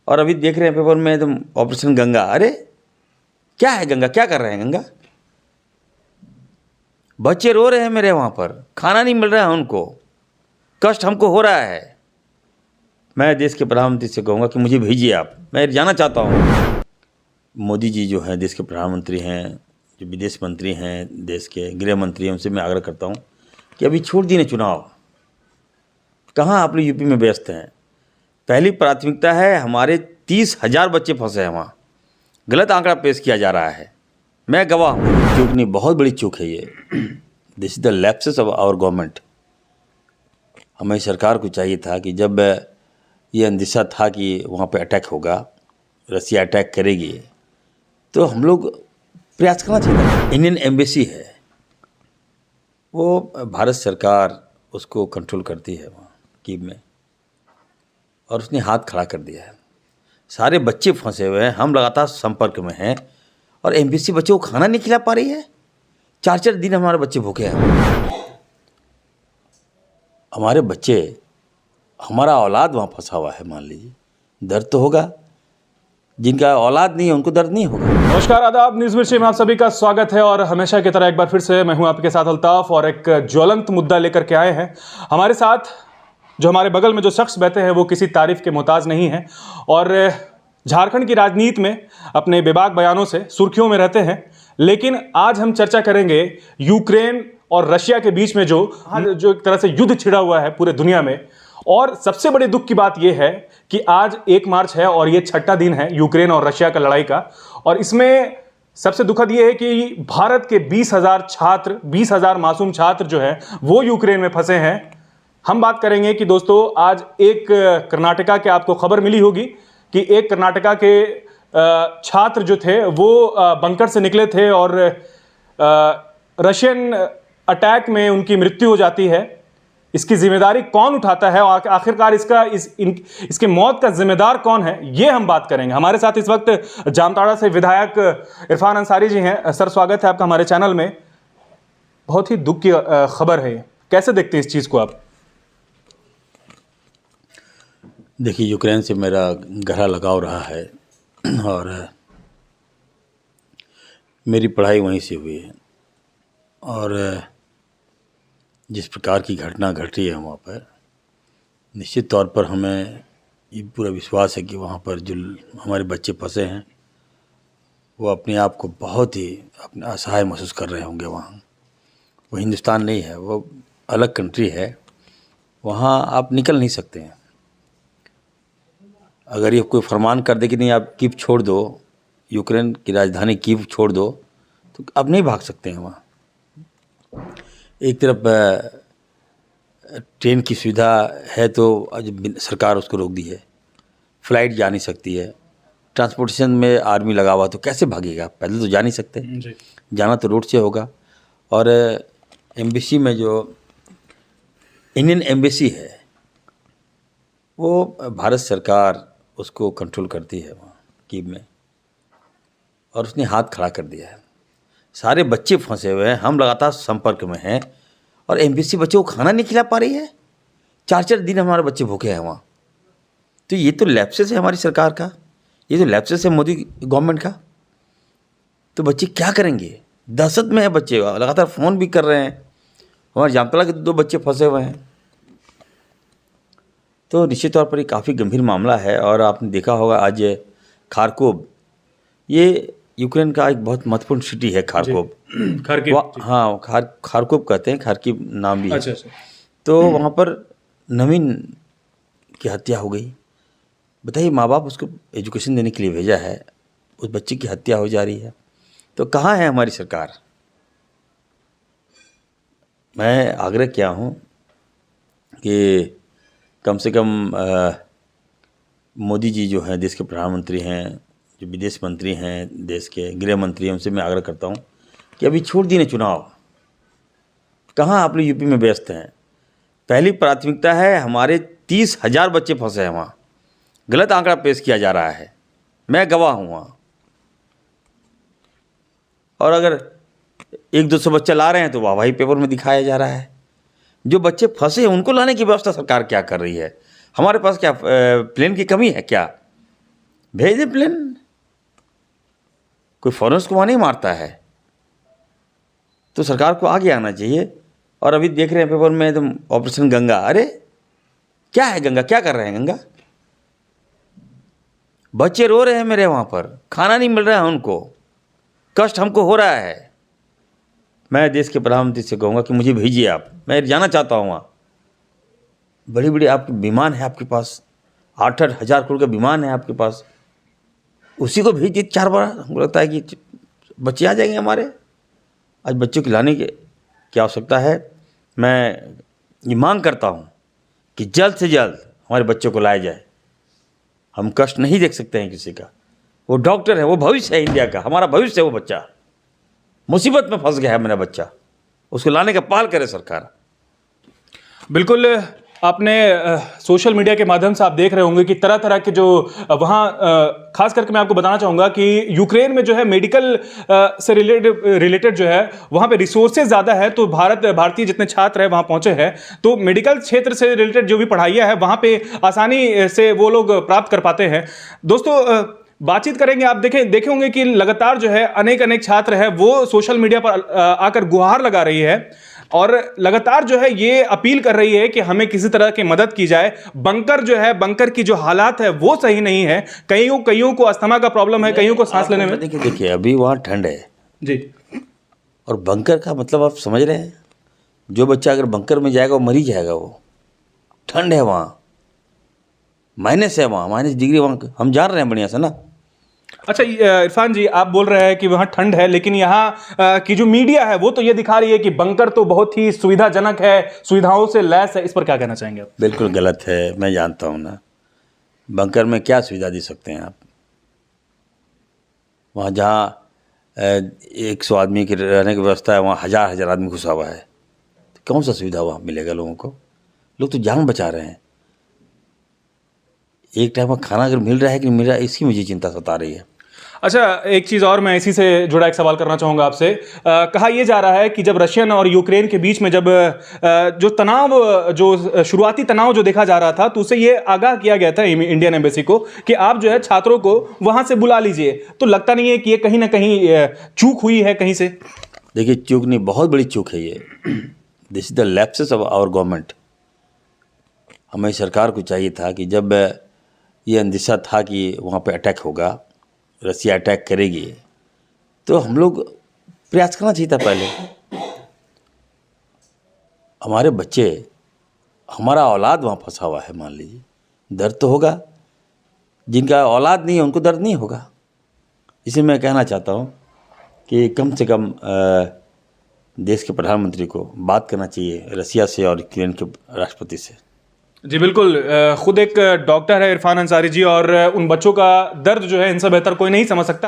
और अभी देख रहे हैं पेपर में तो ऑपरेशन गंगा। अरे क्या है गंगा, क्या कर रहे हैं गंगा? बच्चे रो रहे हैं मेरे वहाँ पर, खाना नहीं मिल रहा है उनको, कष्ट हमको हो रहा है। मैं देश के प्रधानमंत्री से कहूँगा कि मुझे भेजिए आप, मैं जाना चाहता हूँ। मोदी जी जो हैं देश के प्रधानमंत्री हैं, जो विदेश मंत्री हैं, देश के गृह मंत्री हैं, उनसे मैं आग्रह करता हूँ कि अभी छोड़ दिए चुनाव। कहाँ आप लोग यूपी में व्यस्त हैं? पहली प्राथमिकता है हमारे 30,000 बच्चे फंसे हैं वहाँ, गलत आंकड़ा पेश किया जा रहा है। मैं गवाह हूँ। चूक नहीं, बहुत बड़ी चूक है ये। This is the lapses of our government. हमें सरकार को चाहिए था कि जब ये अंदेशा था कि वहाँ पे अटैक होगा, रसिया अटैक करेगी, तो हम लोग प्रयास करना चाहिए। इंडियन एम्बेसी है, वो भारत सरकार उसको कंट्रोल करती है वहाँ कीव में, और उसने हाथ खड़ा कर दिया है। सारे बच्चे फंसे हुए हैं, हम लगातार संपर्क में हैं, और एम्बेसी बच्चों को खाना नहीं खिला पा रही है। 4-4 दिन हमारे बच्चे भूखे हैं। हमारे बच्चे, हमारा औलाद वहाँ फंसा हुआ है। मान लीजिए दर्द तो होगा, जिनका औलाद नहीं है उनको दर्द नहीं होगा। नमस्कार, आदाब। न्यूज़ मिर्ची में आप सभी का स्वागत है और हमेशा की तरह एक बार फिर से मैं हूं आपके साथ अल्ताफ, और एक ज्वलंत मुद्दा लेकर के आए हैं। हमारे साथ जो हमारे बगल में जो शख्स बैठे हैं वो किसी तारीफ के मोहताज नहीं है, और झारखंड की राजनीति में अपने बेबाक बयानों से सुर्खियों में रहते हैं। लेकिन आज हम चर्चा करेंगे यूक्रेन और रशिया के बीच में जो एक तरह से युद्ध छिड़ा हुआ है पूरे दुनिया में। और सबसे बड़ी दुख की बात यह है कि आज 1 मार्च है और ये 6ठा दिन है यूक्रेन और रशिया का लड़ाई का। और इसमें सबसे दुखद यह है कि भारत के 20,000 छात्र, 20,000 मासूम छात्र जो है वो यूक्रेन में फंसे हैं। हम बात करेंगे कि दोस्तों आज एक कर्नाटका के, आपको खबर मिली होगी कि एक कर्नाटका के छात्र जो थे वो बंकर से निकले थे और रशियन अटैक में उनकी मृत्यु हो जाती है। इसकी जिम्मेदारी कौन उठाता है और आखिरकार इसके मौत का जिम्मेदार कौन है, ये हम बात करेंगे। हमारे साथ इस वक्त जामताड़ा से विधायक इरफान अंसारी जी हैं। सर, स्वागत है आपका हमारे चैनल में। बहुत ही दुख की खबर है, कैसे देखते हैं इस चीज़ को आप? देखिए, यूक्रेन से मेरा गहरा लगाव रहा है और मेरी पढ़ाई वहीं से हुई है, और जिस प्रकार की घटना घट रही है वहाँ पर, निश्चित तौर पर हमें ये पूरा विश्वास है कि वहाँ पर जो हमारे बच्चे फंसे हैं वो अपने आप को बहुत ही अपने असहाय महसूस कर रहे होंगे। वहाँ वो हिंदुस्तान नहीं है, वो अलग कंट्री है, वहाँ आप निकल नहीं सकते हैं। अगर ये कोई फरमान कर दे कि नहीं आप कीव छोड़ दो, यूक्रेन की राजधानी कीव छोड़ दो, तो आप नहीं भाग सकते हैं वहाँ। एक तरफ ट्रेन की सुविधा है तो सरकार उसको रोक दी है, फ्लाइट जा नहीं सकती है, ट्रांसपोर्टेशन में आर्मी लगा हुआ, तो कैसे भागेगा? पैदल तो जा नहीं सकते, जाना तो रोड से होगा। और एम्बेसी में जो इंडियन एम्बेसी है वो भारत सरकार उसको कंट्रोल करती है वहाँ कीव में, और उसने हाथ खड़ा कर दिया है। सारे बच्चे फंसे हुए हैं, हम लगातार संपर्क में हैं, और एम्बेसी बच्चों को खाना नहीं खिला पा रही है। 4-4 दिन हमारे बच्चे भूखे हैं वहाँ। तो ये तो लैप्सेस है हमारी सरकार का, ये तो लैप्सेस है मोदी गवर्नमेंट का। तो बच्चे क्या करेंगे? दहशत में है बच्चे, लगातार फ़ोन भी कर रहे हैं। हमारे जामताड़ा के 2 बच्चे फंसे हुए हैं। तो निश्चित तौर पर ये काफ़ी गंभीर मामला है। और आपने देखा होगा आज खारकोव, ये यूक्रेन का एक बहुत महत्वपूर्ण सिटी है खारकोव। हाँ, खारकोव कहते हैं, खारकीव नाम भी है। अच्छा। तो वहाँ पर नवीन की हत्या हो गई। बताइए, माँ बाप उसको एजुकेशन देने के लिए भेजा है, उस बच्चे की हत्या हो जा रही है। तो कहाँ है हमारी सरकार? मैं आग्रह किया हूँ कि कम से कम मोदी जी जो हैं देश के प्रधानमंत्री हैं, जो विदेश मंत्री हैं, देश के गृह मंत्री हैं, उनसे मैं आग्रह करता हूँ कि अभी छोड़ दिए चुनाव। कहाँ आप लोग यूपी में व्यस्त हैं? पहली प्राथमिकता है हमारे 30,000 बच्चे फंसे हैं वहाँ, गलत आंकड़ा पेश किया जा रहा है। मैं गवाह हूँ वहाँ। और अगर 100-200 बच्चा ला रहे हैं तो वाहवाही पेपर में दिखाया जा रहा है। जो बच्चे फंसे हैं उनको लाने की व्यवस्था सरकार क्या कर रही है? हमारे पास क्या प्लेन की कमी है क्या? भेज दे प्लेन, कोई फॉरेनर्स को वहाँ नहीं मारता है, तो सरकार को आगे आना चाहिए। और अभी देख रहे हैं पेपर में तुम ऑपरेशन गंगा, अरे क्या है गंगा, क्या कर रहे हैं गंगा? बच्चे रो रहे हैं मेरे वहाँ पर, खाना नहीं मिल रहा है उनको, कष्ट हमको हो रहा है। मैं देश के प्रधानमंत्री से कहूँगा कि मुझे भेजिए आप, मैं जाना चाहता हूँ वहाँ। बड़ी बड़ी आपकी विमान है आपके पास, 8-8 हज़ार करोड़ का विमान है आपके पास, उसी को भेज दिए 4 बार। हमको लगता है कि बच्चे आ जाएंगे हमारे। आज बच्चों को लाने की आवश्यकता है। मैं ये मांग करता हूँ कि जल्द से जल्द हमारे बच्चों को लाया जाए। हम कष्ट नहीं देख सकते हैं किसी का। वो डॉक्टर है, वो भविष्य है इंडिया का, हमारा भविष्य है। वो बच्चा मुसीबत में फंस गया है मेरा बच्चा, उसको लाने का पहल करे सरकार। बिल्कुल, आपने सोशल मीडिया के माध्यम से आप देख रहे होंगे कि तरह तरह के जो वहाँ खास करके मैं आपको बताना चाहूँगा कि यूक्रेन में जो है मेडिकल से रिलेटेड जो है वहाँ पे रिसोर्सेज ज़्यादा है, तो भारतीय जितने छात्र हैं वहाँ पहुँचे हैं, तो मेडिकल क्षेत्र से रिलेटेड जो भी पढ़ाइयाँ हैं वहाँ पे आसानी से वो लोग प्राप्त कर पाते हैं। दोस्तों, बातचीत करेंगे। आप देखे होंगे कि लगातार जो है अनेक छात्र है वो सोशल मीडिया पर आकर गुहार लगा रही है और लगातार जो है ये अपील कर रही है कि हमें किसी तरह की मदद की जाए। बंकर की जो हालात है वो सही नहीं है, कईयों को अस्थमा का प्रॉब्लम है, कईयों को सांस लेने में। देखिए अभी वहाँ ठंड है जी, और बंकर का मतलब आप समझ रहे हैं, जो बच्चा अगर बंकर में जाएगा वो मर ही जाएगा। वो ठंड है वहाँ, माइनस है वहाँ, माइनस डिग्री वहाँ हम जान रहे हैं बढ़िया से ना। अच्छा इरफान जी, आप बोल रहे हैं कि वहाँ ठंड है, लेकिन यहाँ की जो मीडिया है वो तो ये दिखा रही है कि बंकर तो बहुत ही सुविधाजनक है, सुविधाओं से लैस है। इस पर क्या कहना चाहेंगे आप? बिल्कुल गलत है, मैं जानता हूँ ना। बंकर में क्या सुविधा दे सकते हैं आप? वहाँ जहाँ 100 आदमी की रहने की व्यवस्था है, वहाँ हज़ार आदमी घुसा हुआ है, तो कौन सा सुविधा वहाँ मिलेगा लोगों को? लोग तो जान बचा रहे हैं। एक टाइम का खाना अगर मिल रहा है कि नहीं मिल रहा है, इसकी मुझे चिंता सता रही है। अच्छा, एक चीज़ और मैं इसी से जुड़ा एक सवाल करना चाहूँगा आपसे। कहा यह जा रहा है कि जब रशियन और यूक्रेन के बीच में जब जो शुरुआती तनाव जो देखा जा रहा था, तो उसे ये आगाह किया गया था इंडियन एम्बेसी को कि आप जो है छात्रों को वहाँ से बुला लीजिए। तो लगता नहीं है कि ये कहीं ना कहीं चूक हुई है कहीं से? देखिए, चूक नहीं, बहुत बड़ी चूक है ये। This is the lapses of our government. हमें सरकार को चाहिए था कि जब ये अंदेशा था कि वहाँ पे अटैक होगा, रसिया अटैक करेगी, तो हम लोग प्रयास करना चाहिए था पहले। हमारे बच्चे, हमारा औलाद वहाँ फंसा हुआ है, मान लीजिए, दर्द तो होगा। जिनका औलाद नहीं है उनको दर्द नहीं होगा। इसलिए मैं कहना चाहता हूँ कि कम से कम देश के प्रधानमंत्री को बात करना चाहिए रसिया से और यूक्रेन के राष्ट्रपति से। जी बिल्कुल, खुद एक डॉक्टर है इरफान अंसारी जी, और उन बच्चों का दर्द जो है इनसे बेहतर कोई नहीं समझ सकता।